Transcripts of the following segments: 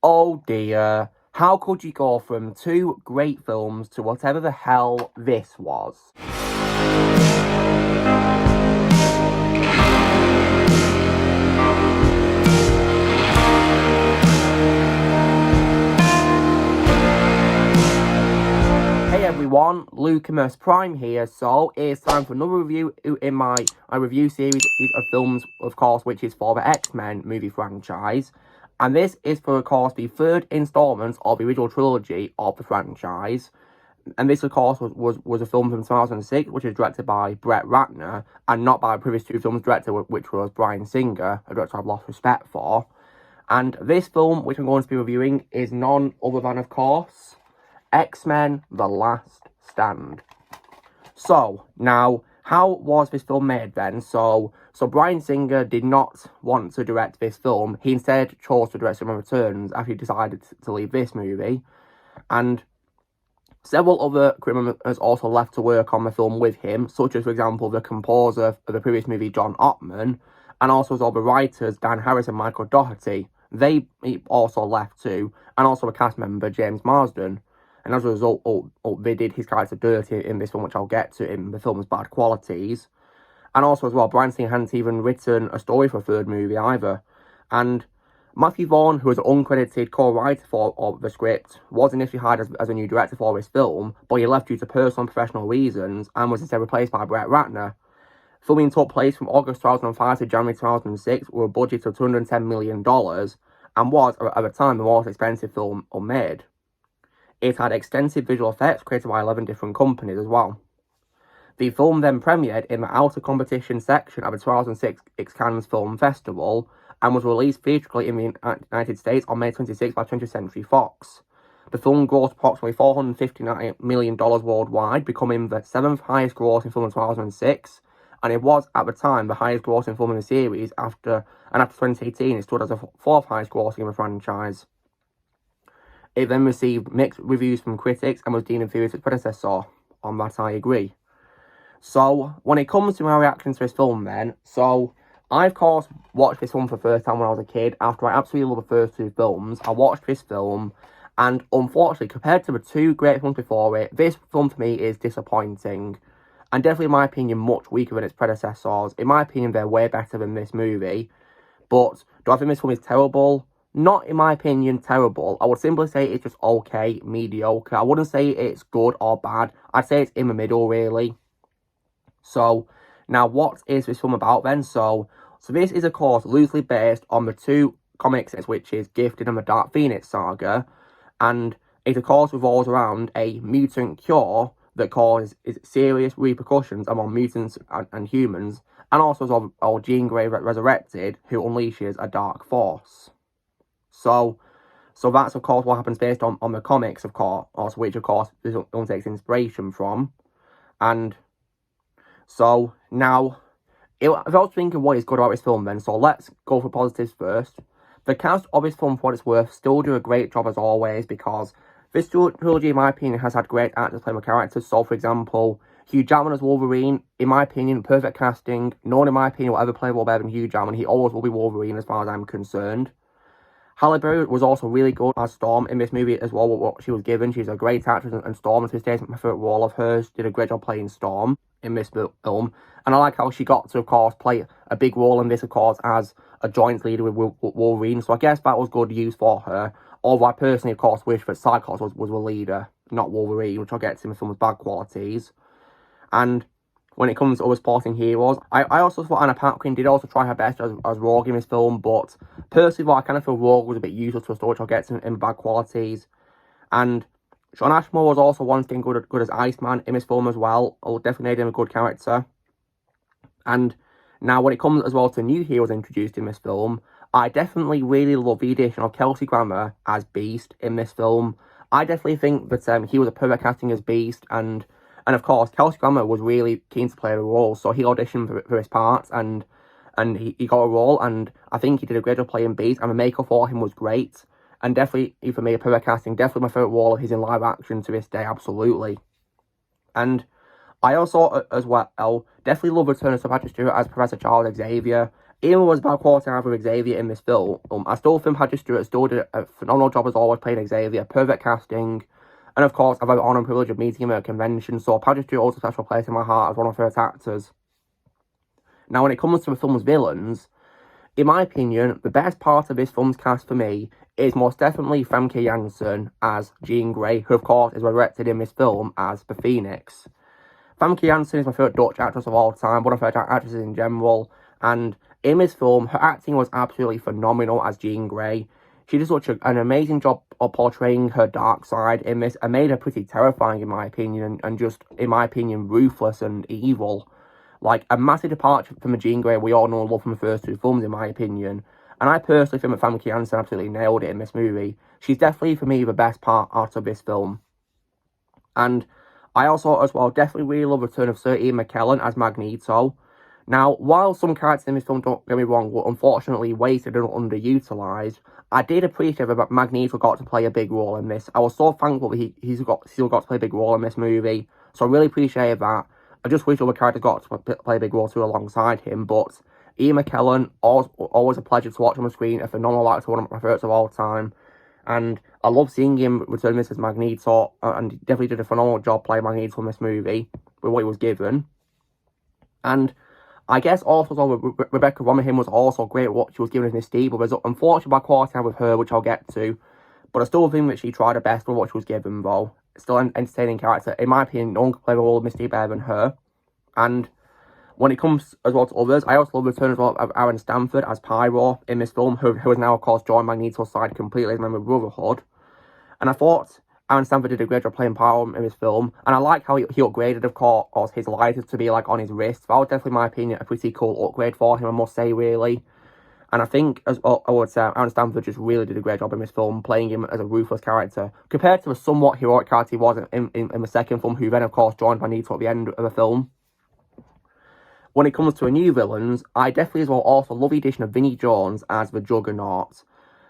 Oh dear, how could you go from two great films to whatever the hell this was? Hey everyone, Lucamus Prime here, so it's time for another review in my review series of films, of course, which is for the X-Men movie franchise. And this is, for, of course, the third installment of the original trilogy of the franchise. And this, of course, was a film from 2006, which was directed by Brett Ratner, and not by the previous two films director, which was Bryan Singer, a director I've lost respect for. And this film, which I'm going to be reviewing, is none other than, of course, X-Men The Last Stand. So, now, how was this film made then? So Bryan Singer did not want to direct this film. He instead chose to direct Superman Returns after he decided to leave this movie. And several other crew members also left to work on the film with him, such as, for example, the composer of the previous movie, John Ottman, and also as all the writers, Dan Harris and Michael Dougherty. They also left too, and also a cast member, James Marsden. And as a result, they did his character dirty in this film, which I'll get to in the film's bad qualities. And also as well, Bryan Singer hadn't even written a story for a third movie either. And Matthew Vaughn, who was an uncredited co-writer for the script, was initially hired as a new director for this film, but he left due to personal and professional reasons and was instead replaced by Brett Ratner. Filming took place from August 2005 to January 2006 with a budget of $210 million and was, at the time, the most expensive film made. It had extensive visual effects created by 11 different companies as well. The film then premiered in the Outer Competition section of the 2006 Cannes Film Festival and was released theatrically in the United States on May 26 by 20th Century Fox. The film grossed approximately $459 million worldwide, becoming the 7th highest grossing film in 2006, and it was, at the time, the highest grossing film in the series, after 2018 it stood as the 4th highest grossing in the franchise. It then received mixed reviews from critics and was deemed inferior to its predecessor. On that, I agree. So, when it comes to my reactions to this film then, I, of course, watched this film for the first time when I was a kid. After I absolutely loved the first two films, I watched this film, and unfortunately, compared to the two great films before it, this film for me is disappointing. And definitely, in my opinion, much weaker than its predecessors. In my opinion, they're way better than this movie. But do I think this film is terrible? Not, in my opinion, terrible. I would simply say it's just okay, mediocre. I wouldn't say it's good or bad. I'd say it's in the middle, really. So, now what is this film about then? So this is, of course, loosely based on the two comics, which is Gifted and the Dark Phoenix saga. And it, of course, revolves around a mutant cure that causes serious repercussions among mutants and humans. And also as Jean Grey resurrected, who unleashes a dark force. So that's, of course, what happens based on the comics, of course, which, of course, this film takes inspiration from. And so, now, if I was thinking what is good about this film then, so let's go for positives first. The cast of this film, for what it's worth, still do a great job as always, because this trilogy, in my opinion, has had great actors playing the characters. So, for example, Hugh Jackman as Wolverine, in my opinion, perfect casting. No one, in my opinion, will ever play better than Hugh Jackman. He always will be Wolverine as far as I'm concerned. Halle Berry was also really good as Storm in this movie as well, what she was given. She's a great actress, and Storm, to this day, is my favourite role of hers. Did a great job playing Storm in this film. And I like how she got to, of course, play a big role in this, of course, as a joint leader with Wolverine. So I guess that was good use for her. Although I personally, of course, wish that Cyclops was the leader, not Wolverine, which I'll get to in the film's bad qualities. And when it comes to other supporting heroes, I also thought Anna Paquin did also try her best as Rogue in this film, but personally, I kind of feel Rogue was a bit useless to a story, which I'll get to in bad qualities. And Shawn Ashmore was also once again good as Iceman in this film as well. I definitely made him a good character. And now, when it comes as well to new heroes introduced in this film, I definitely really love the addition of Kelsey Grammer as Beast in this film. I definitely think that he was a perfect casting as Beast, and of course, Kelsey Grammer was really keen to play the role, so he auditioned for his part, and he got a role, and I think he did a great job playing Beast, and the makeup for him was great, and definitely, for me, a perfect casting, definitely my favourite role of his in live action to this day, absolutely. And I also, as well, definitely love return of Sir Patrick Stewart as Professor Charles Xavier. even though it was bad quality either with Xavier in this film, I still think Patrick Stewart still did a phenomenal job as always playing Xavier, perfect casting, and of course, I've had the honour and privilege of meeting him at a convention, so Patrick Stewart holds a special place in my heart as one of my favourite actors. Now, when it comes to the film's villains, in my opinion, the best part of this film's cast for me is most definitely Famke Janssen as Jean Grey, who of course is resurrected in this film as the Phoenix. Famke Janssen is my favourite Dutch actress of all time, one of my favourite actresses in general, and in this film, her acting was absolutely phenomenal as Jean Grey. She did such an amazing job of portraying her dark side in this, and made her pretty terrifying in my opinion, and just, in my opinion, ruthless and evil. Like, a massive departure from the Jean Grey we all know and love from the first two films, in my opinion. And I personally think that Famke Janssen absolutely nailed it in this movie. She's definitely, for me, the best part out of this film. And I also, as well, definitely really love the return of Sir Ian McKellen as Magneto. Now, while some characters in this film, don't get me wrong, were unfortunately wasted and underutilised, I did appreciate that Magneto got to play a big role in this. I was so thankful that he's still got to play a big role in this movie. So I really appreciate that. I just wish other characters got to play a big role too alongside him, but Ian McKellen, always a pleasure to watch on the screen, a phenomenal actor, one of my favourites of all time, and I love seeing him return this as Magneto, and he definitely did a phenomenal job playing Magneto in this movie, with what he was given. And I guess also Rebecca Romijn was also great at what she was given as Mystique, but there's unfortunately bad quality with her, which I'll get to, but I still think that she tried her best with what she was given, though. Still an entertaining character. In my opinion, no one can play the role of Mystique better than her. And when it comes as well to others, I also love the return as well of Aaron Stanford as Pyro in this film, who has now, of course, joined Magneto's side completely as a member of Brotherhood. And I thought Aaron Stanford did a great job playing Pyro in this film, and I like how he upgraded, of course, his lighters to be, like, on his wrist. That was definitely, in my opinion, a pretty cool upgrade for him, I must say, really. And I think, as well, I would say, Aaron Stanford just really did a great job in this film, playing him as a ruthless character, compared to the somewhat heroic character he was in the second film, who then, of course, joined Magneto at the end of the film. When it comes to the new villains, I definitely as well also love the addition of Vinnie Jones as the Juggernaut.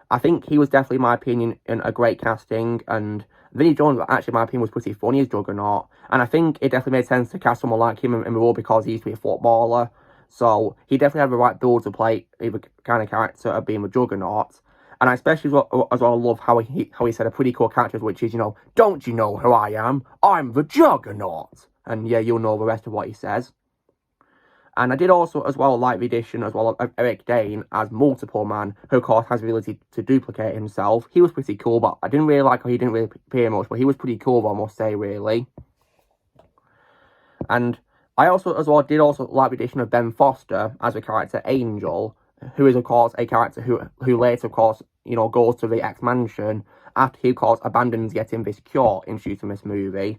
I think he was definitely, in my opinion, in a great casting, and Vinnie Jones, actually, in my opinion, was pretty funny as Juggernaut, and I think it definitely made sense to cast someone like him in the role because he used to be a footballer. So he definitely had the right build to play the kind of character of being a Juggernaut. And I especially as well love how he said a pretty cool character, which is, don't you know who I am? I'm the Juggernaut. And yeah, you'll know the rest of what he says. And I did also as well like the addition as well of Eric Dane as Multiple Man, who of course has the ability to duplicate himself. He was pretty cool, but I didn't really like how he didn't really appear much, but he was pretty cool, I must say, really. And I also, as well, did also like the addition of Ben Foster as the character Angel, who is, of course, a character who later, of course, goes to the X-Mansion after he, of course, abandons getting this cure introduced in this movie.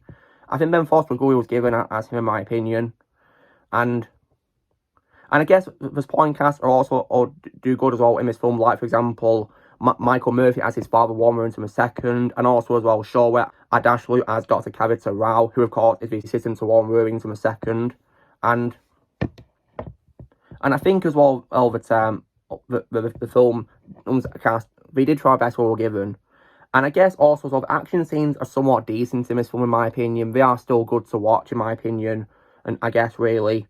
I think Ben Foster was given as him, in my opinion. And I guess the supporting cast are also do good as well in this film, like, for example, Michael Murphy as his father, Warren Worthington II, and also as well Showa Adashlu as Dr. Kavita Rao, who of course is the assistant to Warren Worthington II, and I think as well that the film cast, they did try best what they were given, and I guess also as well the action scenes are somewhat decent in this film, in my opinion. They are still good to watch, in my opinion, and I guess really,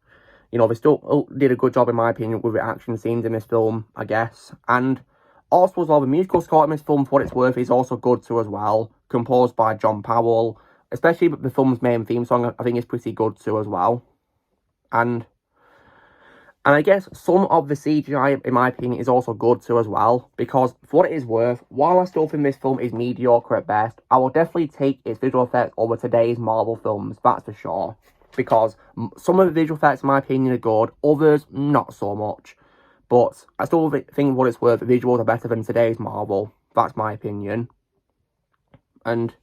they still did a good job, in my opinion, with the action scenes in this film, I guess, and also as well, the musical score in this film, for what it's worth, is also good too as well, composed by John Powell, especially the film's main theme song, I think is pretty good too as well. And I guess some of the CGI, in my opinion, is also good too as well, because for what it is worth, while I still think this film is mediocre at best, I will definitely take its visual effects over today's Marvel films, that's for sure, because some of the visual effects, in my opinion, are good, others, not so much. But I still think what it's worth, the visuals are better than today's Marvel. That's my opinion. And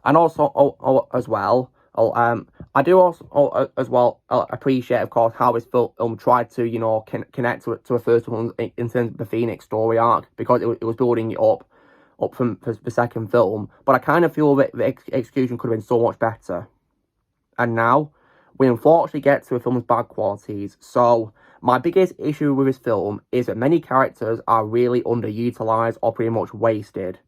also, as well, I do also, as well, appreciate, of course, how this film tried to, connect to a first one in terms of the Phoenix story arc, because it was building it up from the second film. But I kind of feel that the execution could have been so much better. And now, we unfortunately get to the film's bad qualities. So my biggest issue with this film is that many characters are really underutilised or pretty much wasted.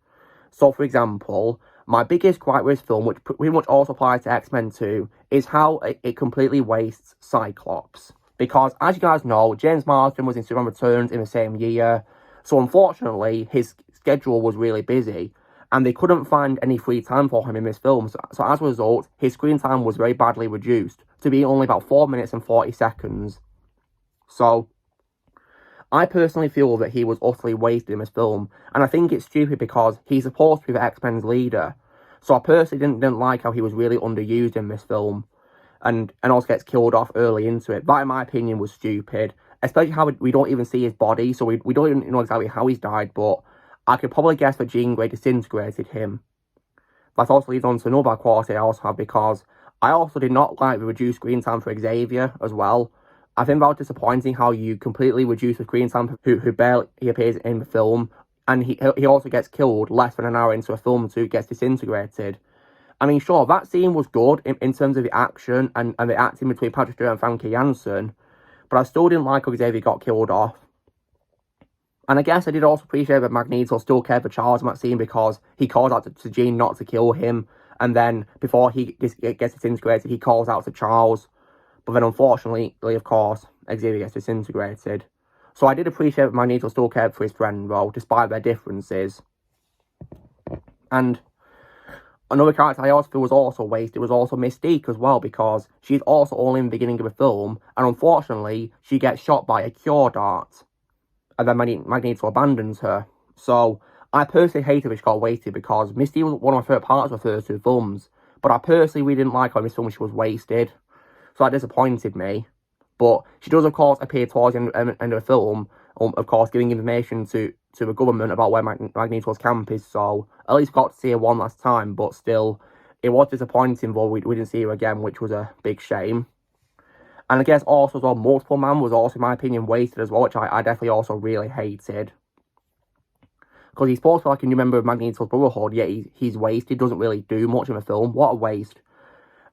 So, for example, my biggest gripe with this film, which pretty much also applies to X-Men 2, is how it completely wastes Cyclops. Because, as you guys know, James Marsden was in Superman Returns in the same year, so unfortunately, his schedule was really busy, and they couldn't find any free time for him in this film, so as a result, his screen time was very badly reduced, to be only about 4 minutes and 40 seconds. So, I personally feel that he was utterly wasted in this film, and I think it's stupid because he's supposed to be the X-Men's leader, so I personally didn't like how he was really underused in this film, and also gets killed off early into it. That, in my opinion, was stupid, especially how we don't even see his body, so we don't even know exactly how he's died, but I could probably guess that Jean Grey disintegrated him. That also leads on to another quality I also have, because I also did not like the reduced screen time for Xavier as well. I think that was disappointing how you completely reduce the screen time who barely appears in the film, and he also gets killed less than an hour into a film too, gets disintegrated. I mean, sure, that scene was good in terms of the action and the acting between Patrick Stewart and Famke Janssen, but I still didn't like how Xavier got killed off. And I guess I did also appreciate that Magneto still cared for Charles in that scene, because he calls out to Jean not to kill him, and then before he gets disintegrated, he calls out to Charles. But then unfortunately, of course, Xavier gets disintegrated. So I did appreciate that Magneto still cared for his friend, though, despite their differences. And another character I also feel was also wasted was also Mystique as well, because she's also only in the beginning of the film, and unfortunately, she gets shot by a cure dart, and then Magneto abandons her. So, I personally hated that she got wasted, because Mystique was one of my favourite parts of the first two films, but I personally really didn't like how in this film she was wasted, so that disappointed me. But she does, of course, appear towards the end of the film, of course, giving information to the government about where Magneto's camp is, so at least got to see her one last time, but still, it was disappointing, but we didn't see her again, which was a big shame. And I guess also as well, Multiple Man was also, in my opinion, wasted as well, which I definitely also really hated. Because he's supposed to be like a new member of Magneto's Brotherhood, yet he's wasted, doesn't really do much in the film. What a waste.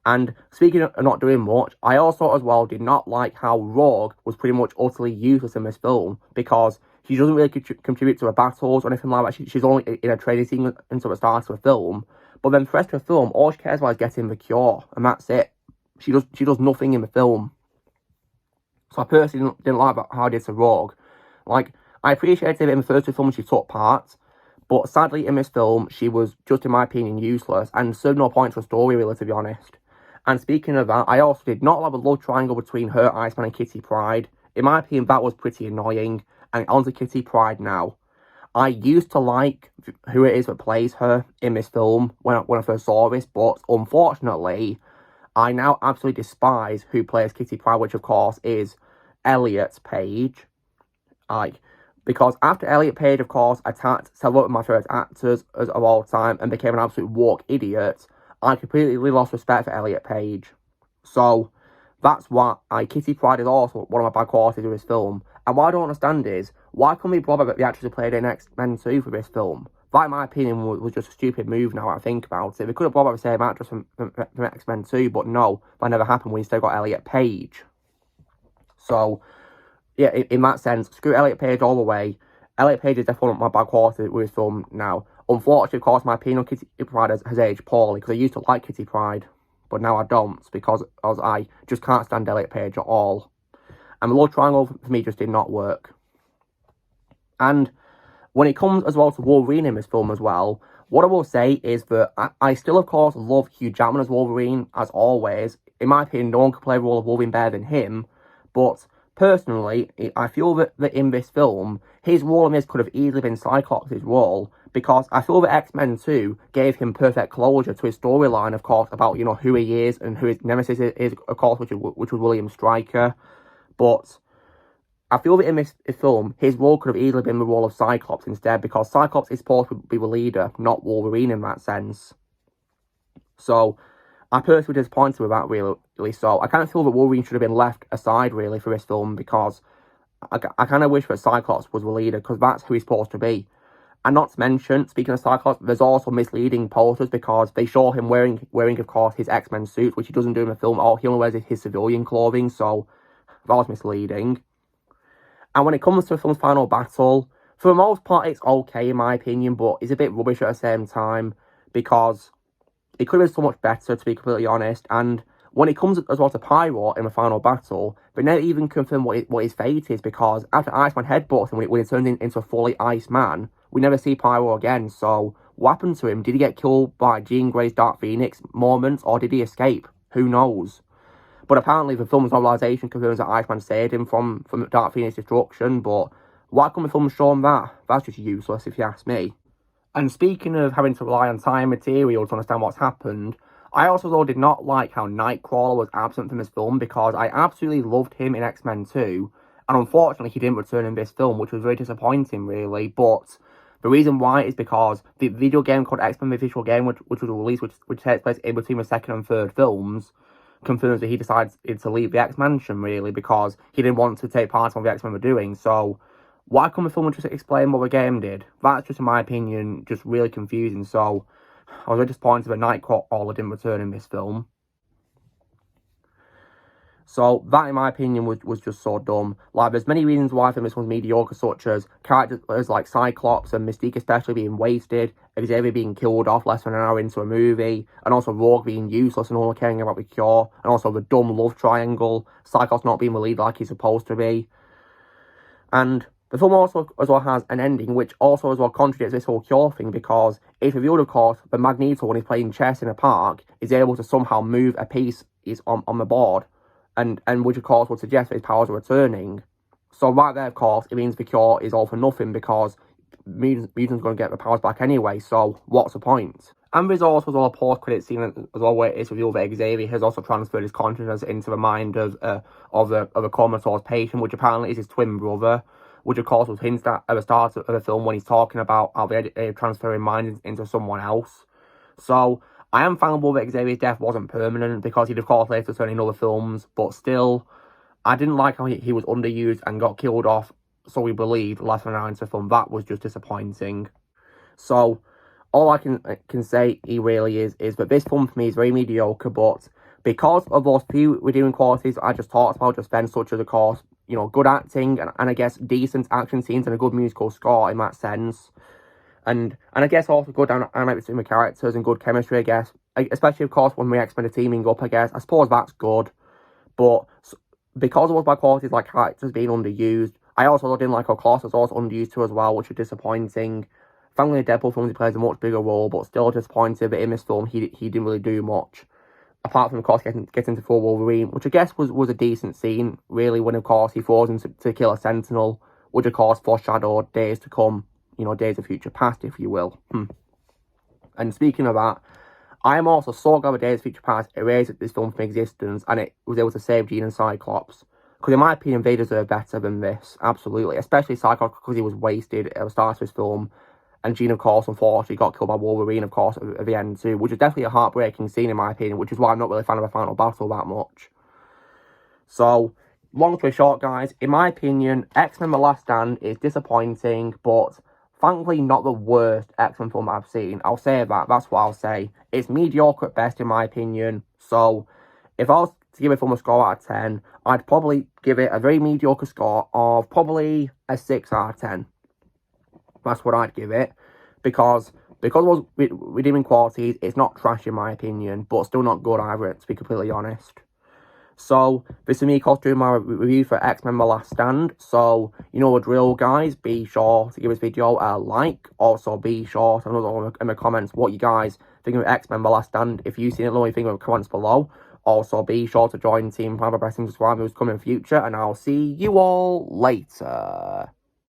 And speaking of not doing much, I also as well did not like how Rogue was pretty much utterly useless in this film, because she doesn't really contribute to the battles or anything like that. She's only in a training scene until the start of the film. But then the rest of the film, all she cares about is getting the cure, and that's it. She does nothing in the film. So I personally didn't like how I did to Rogue. Like, I appreciated it in the first two films she took part, but sadly in this film, she was just, in my opinion, useless, and served no point to the story, really, to be honest. And speaking of that, I also did not like the love triangle between her, Iceman, and Kitty Pryde. In my opinion, that was pretty annoying. And onto Kitty Pryde now. I used to like who it is that plays her in this film when I first saw this, but unfortunately, I now absolutely despise who plays Kitty Pryde, which of course is Elliot Page. Because after Elliot Page, of course, attacked several of my favourite actors of all time and became an absolute woke idiot, I completely lost respect for Elliot Page. So, that's why Kitty Pryde is also one of my bad qualities of this film. And what I don't understand is, why couldn't we bother the actress who played in X-Men 2 for this film? That, in my opinion, was just a stupid move now I think about it. They could have bothered the same actress from X-Men 2, but no, that never happened. We instead got Elliot Page. So, yeah, in that sense, screw Elliot Page all the way. Elliot Page is definitely one of my bad qualities with this film now. Unfortunately, of course, my opinion on Kitty Pryde has aged poorly, because I used to like Kitty Pryde, but now I don't, because I just can't stand Elliot Page at all. And the love triangle for me just did not work. And when it comes as well to Wolverine in this film as well, what I will say is that I still, of course, love Hugh Jackman as Wolverine, as always. In my opinion, no one could play the role of Wolverine better than him, but personally, I feel that in this film, his role in this could have easily been Cyclops' role, because I feel that X-Men 2 gave him perfect closure to his storyline, of course, about, you know, who he is and who his nemesis is, of course, which was William Stryker. But I feel that in this film, his role could have easily been the role of Cyclops instead, because Cyclops is supposed to be the leader, not Wolverine in that sense. So, I personally was disappointed with that, really. So, I kind of feel that Wolverine should have been left aside, really, for this film, because I kind of wish that Cyclops was the leader, because that's who he's supposed to be. And not to mention, speaking of Cyclops, there's also misleading posters, because they show him wearing, of course, his X-Men suit, which he doesn't do in the film. All he only wears his civilian clothing, so that was misleading. And when it comes to the film's final battle, for the most part, it's okay in my opinion, but it's a bit rubbish at the same time, because it could have been so much better, to be completely honest. And when it comes as well to Pyro in the final battle, they never even confirm what his fate is, because after Iceman headbutts him, when he turns into a fully Ice Man, we never see Pyro again. So what happened to him? Did he get killed by Jean Grey's Dark Phoenix moment, or did he escape? Who knows? But apparently the film's novelisation confirms that Iceman saved him from Dark Phoenix destruction, but why couldn't the film show him that? That's just useless, if you ask me. And speaking of having to rely on time material to understand what's happened, I also though did not like how Nightcrawler was absent from this film, because I absolutely loved him in X-Men 2, and unfortunately he didn't return in this film, which was very disappointing really. But the reason why is because the video game called X-Men: The Visual Game, which was released, which takes place in between the second and third films, confirms that he decided to leave the X-Mansion, really, because he didn't want to take part in what the X-Men were doing. So why couldn't the film just explain what the game did? That's just, in my opinion, just really confusing. So I was very disappointed that Nightcrawler didn't return in this film. So that, in my opinion, was just so dumb. Like, there's many reasons why I think this one's mediocre, such as characters like Cyclops and Mystique especially being wasted, Xavier being killed off less than an hour into a movie, and also Rogue being useless and only caring about the cure, and also the dumb love triangle, Cyclops not being the lead like he's supposed to be. And the film also as well has an ending which also as well contradicts this whole cure thing, because it's revealed, of course, that Magneto, when he's playing chess in a park, is able to somehow move a piece on the board, and which of course would suggest that his powers are returning. So right there, of course, it means the cure is all for nothing, because mutants going to get the powers back anyway, so what's the point? And there's also as well a post-credit scene as well where it's revealed that Xavier has also transferred his consciousness into the mind of a comatose patient, which apparently is his twin brother, which of course was hinted at the start of the film when he's talking about how they're transferring minds into someone else. So I am thankful that Xavier's death wasn't permanent, because he'd of course later turn in other films, but still, I didn't like how he was underused and got killed off, so we believed, less than an hour into the film. That was just disappointing. So all I can say he really is that this film for me is very mediocre, but because of those few redeeming qualities I just talked about just then, such as of course, you know, good acting and I guess decent action scenes and a good musical score in that sense, and I guess also good dynamics between the characters and good chemistry, I guess, especially of course when we X-Men are teaming up, I guess, I suppose that's good. But because of those bad qualities like characters being underused, I also didn't like how Klaus was also underused too as well, which was disappointing. Thankfully, Deadpool films he plays a much bigger role, but still disappointed that in this film he didn't really do much. Apart from, of course, getting into full Wolverine, which I guess was a decent scene, really, when, of course, he falls into to kill a Sentinel, which, of course, foreshadowed days to come, you know, days of future past, if you will. And speaking of that, I am also so glad that Days of Future Past erased this film from existence, and it was able to save Jean and Cyclops. Because in my opinion, they deserve better than this, absolutely. Especially Cyclops, because he was wasted at the start of his film. And Jean, of course, unfortunately got killed by Wolverine, of course, at the end too, which is definitely a heartbreaking scene in my opinion, which is why I'm not really a fan of the final battle that much. So, long story short, guys, in my opinion, X-Men: The Last Stand is disappointing, but thankfully not the worst X-Men film I've seen. I'll say that, that's what I'll say. It's mediocre at best, in my opinion. So, if I was to give a film a score out of 10, I'd probably give it a very mediocre score of probably a 6 out of 10. That's what I'd give it, because it was redeeming qualities, it's not trash in my opinion, but still not good either, to be completely honest. So, this is me, doing my review for X-Men: The Last Stand. So, you know the drill, guys. Be sure to give this video a like. Also, be sure to know in the comments what you guys think of X-Men: The Last Stand. If you've seen it, let me think in the comments below. Also, be sure to join Team Private Pressing Subscribe, who's coming in the future, and I'll see you all later.